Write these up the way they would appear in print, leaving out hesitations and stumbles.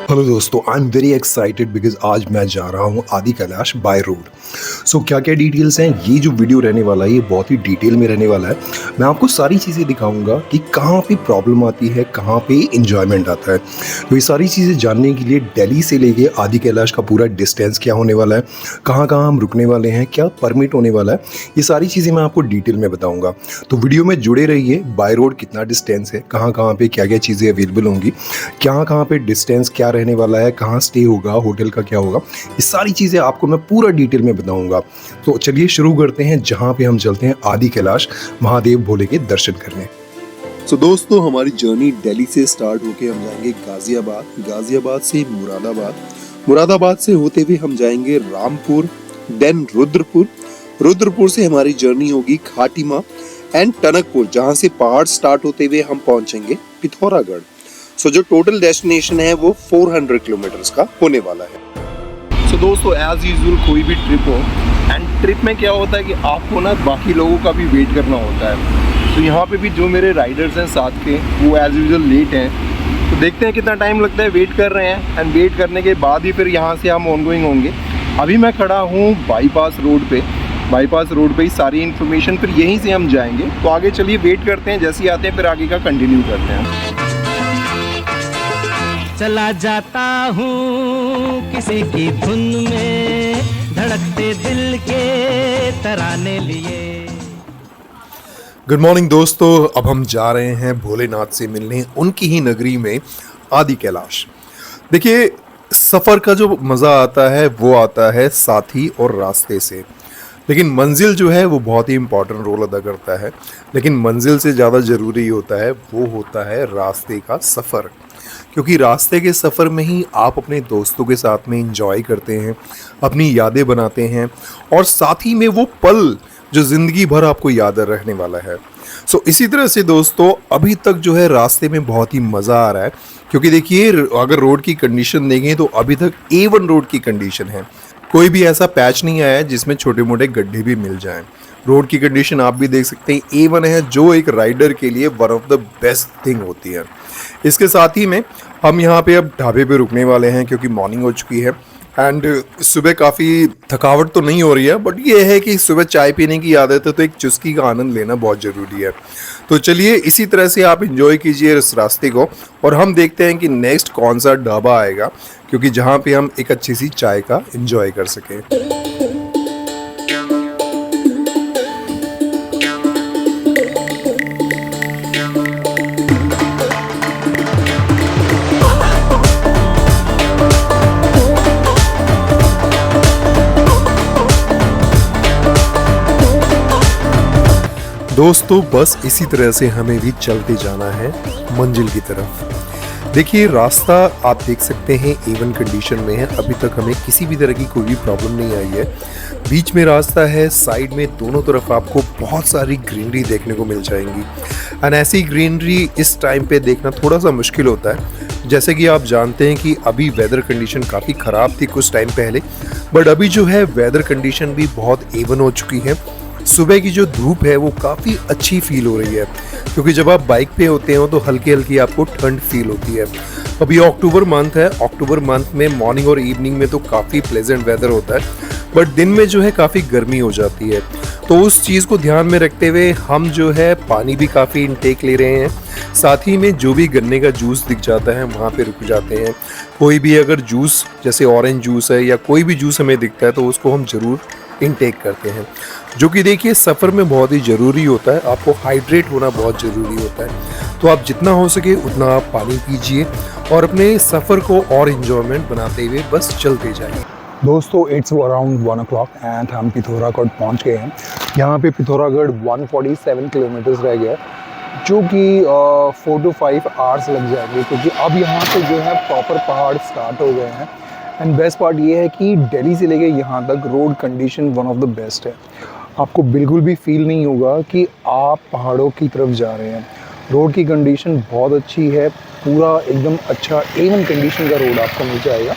Hello दोस्तों, I am very excited because आज मैं जा रहा हूँ आदि कैलाश बाय रोड। सो क्या क्या डिटेल्स हैं, ये जो वीडियो रहने वाला है ये बहुत ही डिटेल में रहने वाला है। मैं आपको सारी चीज़ें दिखाऊंगा कि कहाँ पे प्रॉब्लम आती है, कहाँ पे इंजॉयमेंट आता है। तो ये सारी चीज़ें जानने के लिए दिल्ली से लेके आदि कैलाश का पूरा डिस्टेंस क्या होने वाला है, कहाँ कहाँ हम रुकने वाले हैं, क्या परमिट होने वाला है, ये सारी चीज़ें मैं आपको डिटेल में बताऊँगा। तो वीडियो में जुड़े रहिए। बाय रोड कितना डिस्टेंस है, कहाँ कहाँ पे क्या क्या चीज़ें अवेलेबल होंगी, कहाँ पे डिस्टेंस क्या रहने वाला है, कहाँ स्टे होगा, होटल का क्या होगा, ये सारी चीज़ें आपको मैं पूरा डिटेल में बताऊंगा। तो चलिए शुरू करते हैं, जहाँ पे हम चलते हैं आदि कैलाश महादेव भोले के दर्शन करने। तो दोस्तों, हमारी जर्नी दिल्ली से स्टार्ट होके हम जाएंगे गाजियाबाद, गाजियाबाद से मुरादाबाद, मुरादाबाद से होते हुए हम जाएंगे रामपुर, देन रुद्रपुर, रुद्रपुर से हमारी जर्नी होगी खाटीमा एंड टनकपुर, जहाँ से पहाड़ स्टार्ट होते हुए हम पहुंचेंगे पिथौरागढ़। सो जो टोटल डेस्टिनेशन है वो 400 किलोमीटर्स का होने वाला है। सो दोस्तों, एज यूजुअल कोई भी ट्रिप हो, एंड ट्रिप में क्या होता है कि आपको ना बाकी लोगों का भी वेट करना होता है। तो यहाँ पे भी जो मेरे राइडर्स हैं साथ के, वो एज यूजुअल लेट हैं। तो देखते हैं कितना टाइम लगता है, वेट कर रहे हैं, एंड वेट करने के बाद ही फिर यहाँ से हम ऑनगोइंग होंगे। अभी मैं खड़ा हूँ बाईपास रोड पे, बाईपास रोड पे ही सारी इन्फॉर्मेशन, फिर यहीं से हम जाएंगे। तो आगे चलिए वेट करते हैं, जैसे ही आते हैं फिर आगे का कंटिन्यू करते हैं। चला जाता हूँ किसी की धुन में, धड़कते दिल के तराने लिए। गुड मॉर्निंग दोस्तों, अब हम जा रहे हैं भोलेनाथ से मिलने उनकी ही नगरी में आदि कैलाश। देखिए, सफ़र का जो मज़ा आता है वो आता है साथी और रास्ते से, लेकिन मंजिल जो है वो बहुत ही इम्पोर्टेंट रोल अदा करता है। लेकिन मंजिल से ज़्यादा ज़रूरी होता है वो होता है रास्ते का सफ़र, क्योंकि रास्ते के सफ़र में ही आप अपने दोस्तों के साथ में इंजॉय करते हैं, अपनी यादें बनाते हैं, और साथ ही में वो पल जो ज़िंदगी भर आपको याद रहने वाला है। सो इसी तरह से दोस्तों, अभी तक जो है रास्ते में बहुत ही मज़ा आ रहा है, क्योंकि देखिए अगर रोड की कंडीशन देखें तो अभी तक A1 रोड की कंडीशन है। कोई भी ऐसा पैच नहीं आया है जिसमें छोटे मोटे गड्ढे भी मिल जाएं। रोड की कंडीशन आप भी देख सकते हैं, A1 है, जो एक राइडर के लिए one of the best thing होती है। इसके साथ ही में हम यहाँ पे अब ढाबे पे रुकने वाले हैं, क्योंकि मॉर्निंग हो चुकी है, एंड सुबह काफ़ी थकावट तो नहीं हो रही है, बट ये है कि सुबह चाय पीने की आदत है, तो एक चुस्की का आनंद लेना बहुत ज़रूरी है। तो चलिए इसी तरह से आप इंजॉय कीजिए इस रास्ते को, और हम देखते हैं कि नेक्स्ट कौन सा ढाबा आएगा, क्योंकि जहाँ पे हम एक अच्छी सी चाय का इंजॉय कर सकें। दोस्तों, बस इसी तरह से हमें भी चलते जाना है मंजिल की तरफ। देखिए, रास्ता आप देख सकते हैं A1 कंडीशन में है, अभी तक हमें किसी भी तरह की कोई भी प्रॉब्लम नहीं आई है। बीच में रास्ता है, साइड में दोनों तरफ आपको बहुत सारी ग्रीनरी देखने को मिल जाएंगी, एंड ऐसी ग्रीनरी इस टाइम पे देखना थोड़ा सा मुश्किल होता है। जैसे कि आप जानते हैं कि अभी वेदर कंडीशन काफ़ी ख़राब थी कुछ टाइम पहले, बट अभी जो है वेदर कंडीशन भी बहुत A1 हो चुकी है। सुबह की जो धूप है वो काफ़ी अच्छी फील हो रही है, क्योंकि जब आप बाइक पे होते हो तो हल्की हल्की आपको ठंड फील होती है। अभी अक्टूबर मंथ है, अक्टूबर मंथ में मॉर्निंग और इवनिंग में तो काफ़ी प्लेजेंट वेदर होता है, बट दिन में जो है काफ़ी गर्मी हो जाती है। तो उस चीज़ को ध्यान में रखते हुए हम जो है पानी भी काफ़ी इनटेक ले रहे हैं, साथ ही में जो भी गन्ने का जूस दिख जाता है वहाँ पे रुक जाते हैं। कोई भी अगर जूस जैसे ऑरेंज जूस है या कोई भी जूस हमें दिखता है तो उसको हम ज़रूर इनटेक करते हैं, जो कि देखिए सफ़र में बहुत ही ज़रूरी होता है। आपको हाइड्रेट होना बहुत ज़रूरी होता है, तो आप जितना हो सके उतना आप पानी पीजिए और अपने सफ़र को और इन्जॉयमेंट बनाते हुए बस चलते जाइए। दोस्तों, इट्स अराउंड 1 o'clock एंड हम पिथौरागढ़ पहुंच गए हैं। यहाँ पे पिथौरागढ़ 147 किलोमीटर्स रह गया, जो कि 4 to 5 आवर्स लग जाएंगे, क्योंकि अब यहाँ से जो है प्रॉपर पहाड़ स्टार्ट हो गए हैं। एंड बेस्ट पार्ट ये है कि दिल्ली से लेके यहाँ तक road condition one of the best है। आपको बिल्कुल भी फील नहीं होगा कि आप पहाड़ों की तरफ जा रहे हैं। रोड की कंडीशन बहुत अच्छी है, पूरा एकदम अच्छा A1 कंडीशन का रोड आपको मिल जाएगा।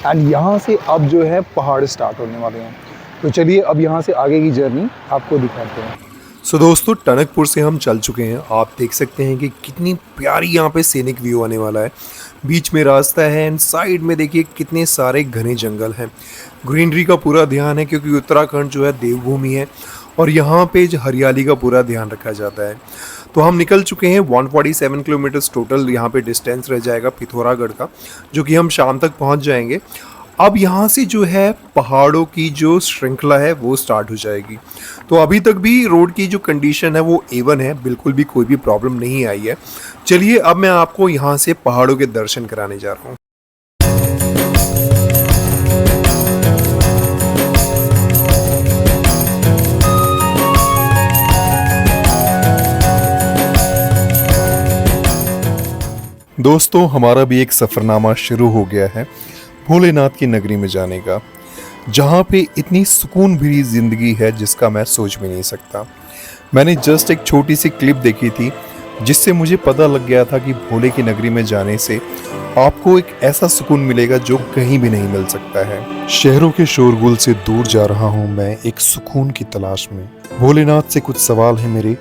एंड यहाँ से अब जो है पहाड़ स्टार्ट होने वाले हैं। तो चलिए अब यहाँ से आगे की जर्नी आपको दिखाते हैं। सो दोस्तों, टनकपुर से हम चल चुके हैं। आप देख सकते हैं कि कितनी प्यारी यहाँ पे सीनिक व्यू आने वाला है। बीच में रास्ता है एंड साइड में देखिए कितने सारे घने जंगल हैं। ग्रीनरी का पूरा ध्यान है क्योंकि उत्तराखंड जो है देवभूमि है और यहाँ पे हरियाली का पूरा ध्यान रखा जाता है। तो हम निकल चुके हैं। 147 किलोमीटर टोटल यहाँ पे डिस्टेंस रह जाएगा पिथौरागढ़ का, जो कि हम शाम तक पहुँच जाएंगे। अब यहाँ से जो है पहाड़ों की जो श्रृंखला है वो स्टार्ट हो जाएगी। तो अभी तक भी रोड की जो कंडीशन है वो A1 है, बिल्कुल भी कोई भी प्रॉब्लम नहीं आई है। चलिए अब मैं आपको यहाँ से पहाड़ों के दर्शन कराने जा रहा हूँ। दोस्तों, हमारा भी एक सफ़रनामा शुरू हो गया है भोलेनाथ की नगरी में जाने का, जहाँ पे इतनी सुकून भरी ज़िंदगी है जिसका मैं सोच भी नहीं सकता। मैंने जस्ट एक छोटी सी क्लिप देखी थी जिससे मुझे पता लग गया था कि भोले की नगरी में जाने से आपको एक ऐसा सुकून मिलेगा जो कहीं भी नहीं मिल सकता है। शहरों के शोरगुल से दूर जा रहा हूँ मैं एक सुकून की तलाश में। भोलेनाथ से कुछ सवाल है मेरे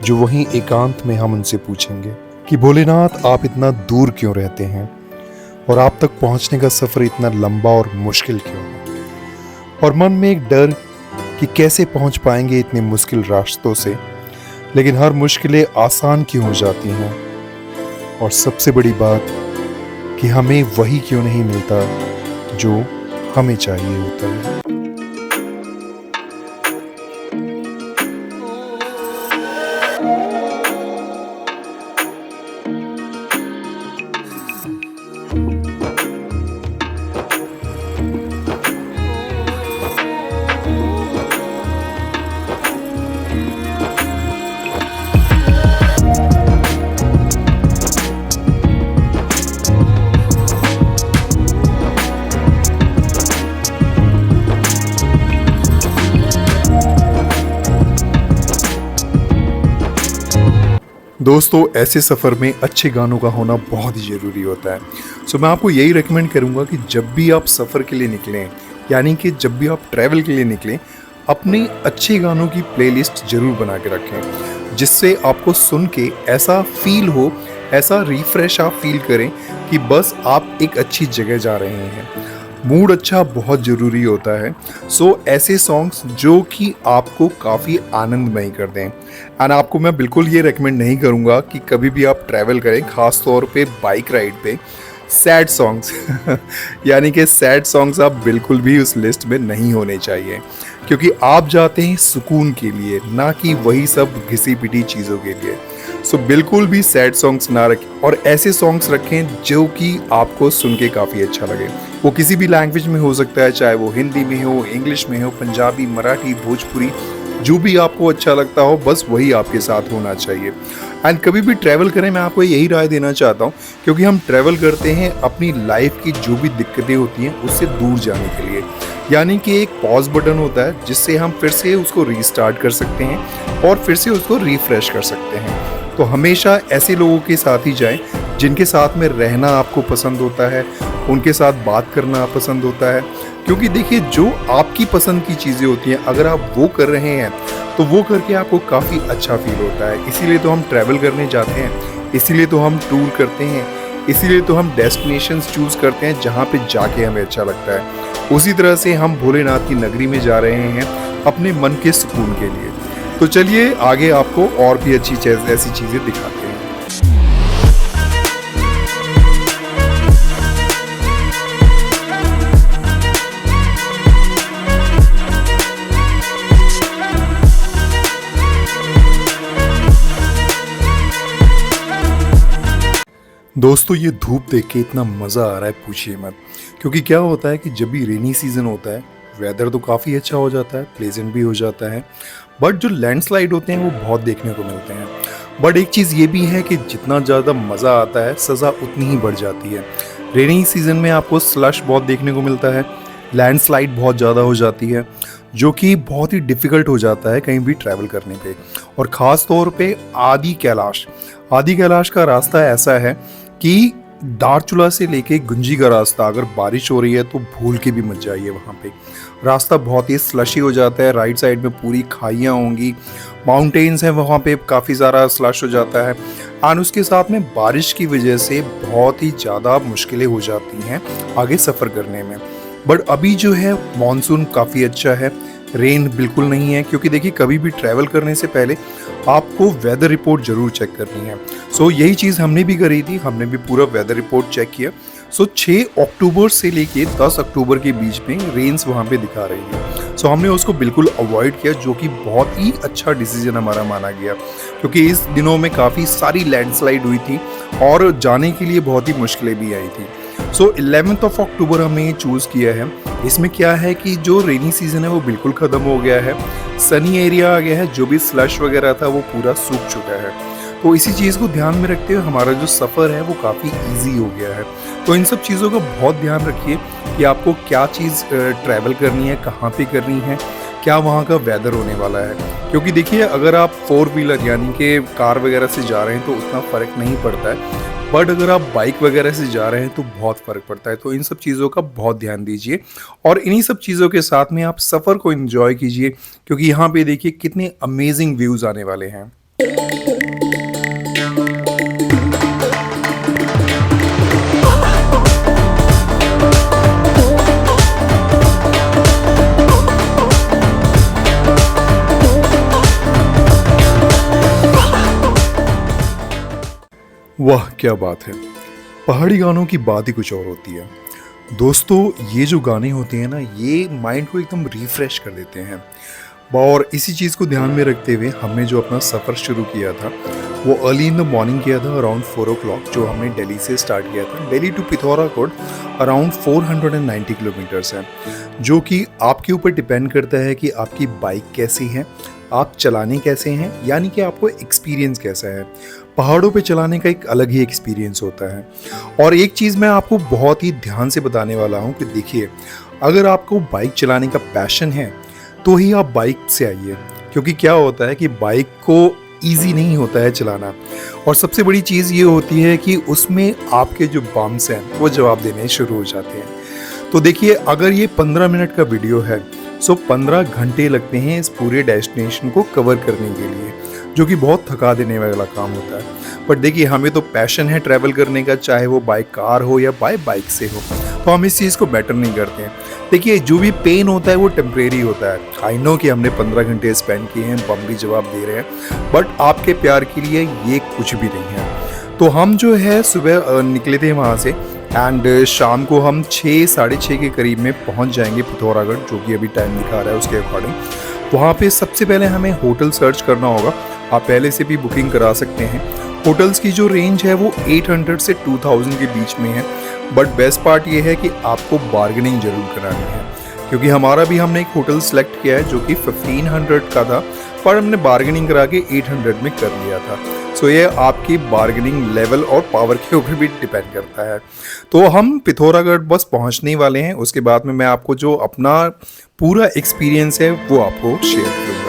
जो वहीं एकांत में हम उनसे पूछेंगे कि भोलेनाथ आप इतना दूर क्यों रहते हैं और आप तक पहुंचने का सफर इतना लंबा और मुश्किल क्यों है, और मन में एक डर कि कैसे पहुंच पाएंगे इतने मुश्किल रास्तों से, लेकिन हर मुश्किलें आसान क्यों हो जाती हैं, और सबसे बड़ी बात कि हमें वही क्यों नहीं मिलता जो हमें चाहिए होता है। दोस्तों, ऐसे सफ़र में अच्छे गानों का होना बहुत ही ज़रूरी होता है। सो मैं आपको यही रेकमेंड करूँगा कि जब भी आप सफ़र के लिए निकलें, यानी कि जब भी आप ट्रैवल के लिए निकलें, अपने अच्छे गानों की प्लेलिस्ट ज़रूर बना के रखें, जिससे आपको सुन के ऐसा फील हो, ऐसा रिफ़्रेश आप फील करें कि बस आप एक अच्छी जगह जा रहे हैं। मूड अच्छा बहुत ज़रूरी होता है। सो ऐसे सॉन्ग्स जो कि आपको काफ़ी आनंदमय कर दें। एंड आपको मैं बिल्कुल ये रेकमेंड नहीं करूँगा कि कभी भी आप ट्रैवल करें, ख़ास तौर पे बाइक राइड पे, सैड सॉन्ग्स यानी कि सैड सॉन्ग्स आप बिल्कुल भी उस लिस्ट में नहीं होने चाहिए, क्योंकि आप जाते हैं सुकून के लिए, ना कि वही सब घिसी पिटी चीज़ों के लिए। सो बिल्कुल भी सैड सॉन्ग्स ना रखें और ऐसे सॉन्ग्स रखें जो कि आपको सुन के काफ़ी अच्छा लगे। वो किसी भी लैंग्वेज में हो सकता है, चाहे वो हिंदी में हो, इंग्लिश में हो, पंजाबी, मराठी, भोजपुरी, जो भी आपको अच्छा लगता हो, बस वही आपके साथ होना चाहिए। एंड कभी भी ट्रैवल करें, मैं आपको यही राय देना चाहता हूँ, क्योंकि हम ट्रैवल करते हैं अपनी लाइफ की जो भी दिक्कतें होती हैं उससे दूर जाने के लिए, यानी कि एक पॉज बटन होता है जिससे हम फिर से उसको रीस्टार्ट कर सकते हैं और फिर से उसको रिफ्रेश कर सकते हैं। तो हमेशा ऐसे लोगों के साथ ही जाएं जिनके साथ में रहना आपको पसंद होता है, उनके साथ बात करना पसंद होता है, क्योंकि देखिए जो आपकी पसंद की चीज़ें होती हैं अगर आप वो कर रहे हैं तो वो करके आपको काफ़ी अच्छा फील होता है। इसीलिए तो हम ट्रैवल करने जाते हैं, इसीलिए तो हम टूर करते हैं, इसीलिए तो हम डेस्टिनेशंस चूज़ करते हैं जहाँ पे जाके हमें अच्छा लगता है। उसी तरह से हम भोलेनाथ की नगरी में जा रहे हैं अपने मन के सुकून के लिए। तो चलिए आगे आपको और भी अच्छी ऐसी चीज़ें दिखाते हैं। दोस्तों, ये धूप देख के इतना मज़ा आ रहा है पूछिए मत, क्योंकि क्या होता है कि जब भी रेनी सीज़न होता है वेदर तो काफ़ी अच्छा हो जाता है, प्लेजेंट भी हो जाता है, बट जो लैंडस्लाइड होते हैं वो बहुत देखने को मिलते हैं। बट एक चीज़ ये भी है कि जितना ज़्यादा मज़ा आता है सज़ा उतनी ही बढ़ जाती है। रेनी सीज़न में आपको स्लश बहुत देखने को मिलता है, लैंडस्लाइड बहुत ज़्यादा हो जाती है, जो कि बहुत ही डिफ़िकल्ट हो जाता है कहीं भी ट्रैवल करने पे। और ख़ास तौर पे आदि कैलाश का रास्ता ऐसा है कि दारचूला से लेके गुंजी का रास्ता, अगर बारिश हो रही है तो भूल के भी मत जाइए वहाँ पे। रास्ता बहुत ही स्लशी हो जाता है, राइट साइड में पूरी खाइयाँ होंगी, माउंटेन्स हैं वहाँ पे, काफ़ी सारा स्लश हो जाता है। एंड उसके साथ में बारिश की वजह से बहुत ही ज़्यादा मुश्किलें हो जाती हैं आगे सफ़र करने में। बट अभी जो है मॉनसून काफ़ी अच्छा है, रेन बिल्कुल नहीं है, क्योंकि देखिए कभी भी ट्रैवल करने से पहले आपको वेदर रिपोर्ट ज़रूर चेक करनी है। सो यही चीज़ हमने भी करी थी, हमने भी पूरा वेदर रिपोर्ट चेक किया। सो 6 अक्टूबर से लेके 10 अक्टूबर के बीच में रेन्स वहाँ पे दिखा रही थी। सो हमने उसको बिल्कुल अवॉइड किया, जो कि बहुत ही अच्छा डिसीजन हमारा माना गया, क्योंकि इस दिनों में काफ़ी सारी लैंडस्लाइड हुई थी और जाने के लिए बहुत ही मुश्किलें भी आई थी। सो 11 अक्टूबर हमने ये चूज़ किया है। इसमें क्या है कि जो रेनी सीज़न है वो बिल्कुल ख़त्म हो गया है, सनी एरिया आ गया है, जो भी स्लश वगैरह था वो पूरा सूख चुका है। तो इसी चीज़ को ध्यान में रखते हुए हमारा जो सफ़र है वो काफ़ी ईजी हो गया है। तो इन सब चीज़ों का बहुत ध्यान रखिए कि आपको क्या चीज़ ट्रैवल करनी है, कहाँ पे करनी है, क्या वहाँ का वेदर होने वाला है। क्योंकि देखिए अगर आप 4 व्हीलर यानी कि कार वगैरह से जा रहे हैं तो उतना फ़र्क नहीं पड़ता है, बट अगर आप बाइक वगैरह से जा रहे हैं तो बहुत फ़र्क पड़ता है। तो इन सब चीज़ों का बहुत ध्यान दीजिए और इन्हीं सब चीज़ों के साथ में आप सफ़र को एंजॉय कीजिए, क्योंकि यहाँ पे देखिए कितने अमेजिंग व्यूज़ आने वाले हैं। वाह क्या बात है, पहाड़ी गानों की बात ही कुछ और होती है दोस्तों। ये जो गाने होते हैं ना, ये माइंड को एकदम रिफ़्रेश कर देते हैं। और इसी चीज़ को ध्यान में रखते हुए हमने जो अपना सफ़र शुरू किया था वो अर्ली इन द मॉर्निंग किया था, अराउंड 4 o'clock, जो हमने दिल्ली से स्टार्ट किया था। Delhi to Pithoragarh around 490 kilometres है, जो कि आपके ऊपर डिपेंड करता है कि आपकी बाइक कैसी है, आप चलाने कैसे हैं, यानी कि आपको एक्सपीरियंस कैसा है। पहाड़ों पे चलाने का एक अलग ही एक्सपीरियंस होता है। और एक चीज़ मैं आपको बहुत ही ध्यान से बताने वाला हूँ कि देखिए अगर आपको बाइक चलाने का पैशन है तो ही आप बाइक से आइए, क्योंकि क्या होता है कि बाइक को ईजी नहीं होता है चलाना। और सबसे बड़ी चीज़ ये होती है कि उसमें आपके जो बम्स हैं वो जवाब देने शुरू हो जाते हैं। तो देखिए अगर ये 15 मिनट का वीडियो है, सो 15 घंटे लगते हैं इस पूरे डेस्टिनेशन को कवर करने के लिए, जो कि बहुत थका देने वाला काम होता है। बट देखिए हमें तो पैशन है ट्रैवल करने का, चाहे वो बाय कार हो या बाय बाइक से हो, तो हम इस चीज़ को मैटर नहीं करते हैं। देखिए जो भी पेन होता है वो टेम्परेरी होता है। आई नो कि हमने 15 घंटे स्पेंड किए हैं, बम भी जवाब दे रहे हैं, बट आपके प्यार के लिए ये कुछ भी नहीं है। तो हम जो है सुबह निकले थे वहाँ से, एंड शाम को हम 6 साढ़े 6 के करीब में पहुँच जाएंगे पिथौरागढ़, जो कि अभी टाइम दिखा रहा है उसके अकॉर्डिंग। वहाँ पे सबसे पहले हमें होटल सर्च करना होगा। आप पहले से भी बुकिंग करा सकते हैं। होटल्स की जो रेंज है वो 800 से 2000 के बीच में है, बट बेस्ट पार्ट ये है कि आपको बार्गेनिंग जरूर करानी है, क्योंकि हमने एक होटल सेलेक्ट किया है जो कि 1500 का था, पर हमने बार्गेनिंग करा के 800 में कर लिया था। सो ये आपकी बार्गेनिंग लेवल और पावर के ऊपर भी डिपेंड करता है। तो हम पिथौरागढ़ बस पहुंचने वाले हैं, उसके बाद में मैं आपको जो अपना पूरा एक्सपीरियंस है वो आपको शेयर करूँगा।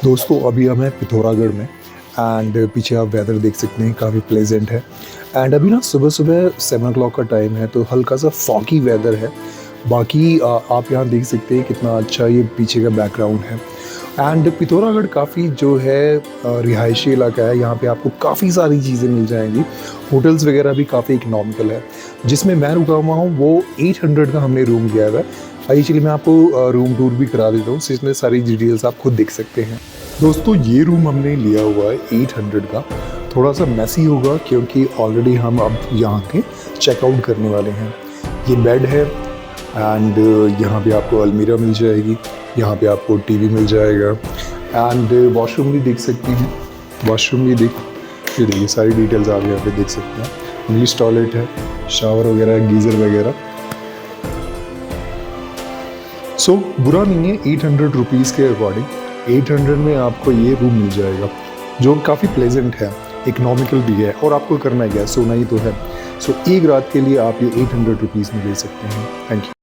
दोस्तों अभी हम हैं पिथौरागढ़ में, एंड पीछे आप वेदर देख सकते हैं, काफ़ी प्लेजेंट है। एंड अभी ना सुबह 7 o'clock का टाइम है, तो हल्का सा फॉगी वेदर है। बाकी आप यहाँ देख सकते हैं कितना अच्छा ये पीछे का बैकग्राउंड है। एंड पिथौरागढ़ काफ़ी जो है रिहायशी इलाका है, यहाँ पे आपको काफ़ी सारी चीज़ें मिल जाएंगी। होटल्स वगैरह भी काफ़ी इकनॉमिकल है। जिसमें मैं रुका हुआ हूँ वो 800 का हमने रूम लिया हुआ है। आइए चलिए मैं आपको रूम टूर भी करा देता हूँ, इसमें सारी डिटेल्स आप खुद देख सकते हैं। दोस्तों ये रूम हमने लिया हुआ है 800 का। थोड़ा सा मैसी होगा क्योंकि ऑलरेडी हम अब यहाँ के चेकआउट करने वाले हैं। ये बेड है, एंड यहाँ पे आपको अलमीरा मिल जाएगी, यहाँ पे आपको टीवी मिल जाएगा, एंड वॉशरूम भी देख सकते हैं। वॉशरूम भी ये देखिए सारी डिटेल्स आप यहाँ पे देख सकते हैं। इंग्लिश टॉयलेट है, शावर वगैरह, गीज़र वगैरह। सो बुरा नहीं है, 800 रुपीज़ के अकॉर्डिंग 800 में आपको ये रूम मिल जाएगा जो काफ़ी प्लेजेंट है, इकोनॉमिकल भी है, और आपको करना क्या है, सोना ही तो है। सो एक रात के लिए आप ये 800 रुपीज़ में ले सकते हैं। Thank you.